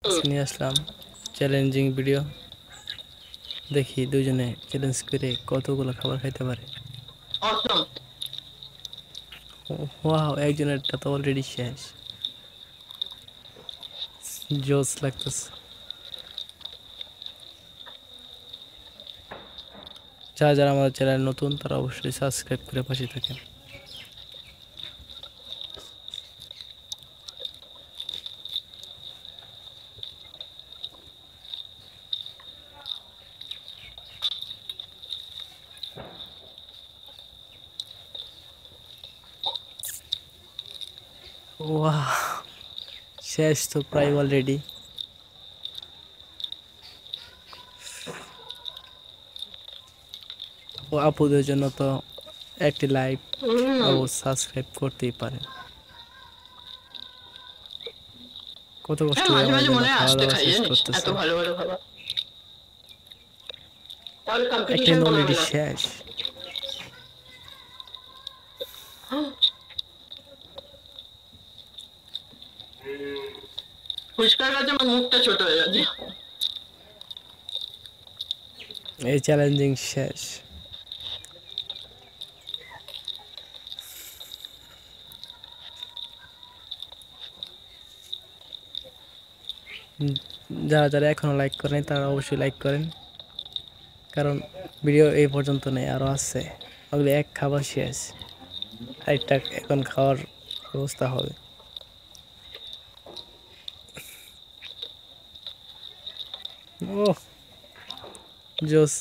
আজকে নিয়ে আসলাম challenging video. দেখি দুজনে চ্যালেঞ্জ করে কতগুলো খাবার খাইতে পারে। অসম। ওয়াও, একজনেরটা তো অলরেডি শেষ। জোস লাগতেছে। যারা যারা আমাদের চ্যানেল নতুন তারা অবশ্যই সাবস্ক্রাইব করে পাশে থাকেন। ওয়াহ, শেষ তো প্রায় অলরেডি। ও আপুদের জন্য তো একটি লাইক ও সাবস্ক্রাইব করতেই পারেন। কত কষ্ট হ্যাঁ, করে মাঝে আমাদের মাঝে জন্য মনে হয় খাওয়া আসতে দাওয়া খাই শেষ জানিস, এত করতেছে। ভালো ভালো খাবার। তাহলে একটা কম্পিটিশন কিন্তু কমাবে অলরেডি না। শেষ। ফুচকার কাছে আমার মুখটা ছোট হয়ে যাচ্ছে। এই চ্যালেঞ্জিং শেষ। যারা যারা এখনো লাইক করেন তারা অবশ্যই লাইক করেন, কারণ ভিডিও এই পর্যন্ত নেই, আরও আছে। ওগুলো এক খাবার শেষ, আরেকটা এখন খাওয়ার ব্যবস্থা হবে। ও জোস।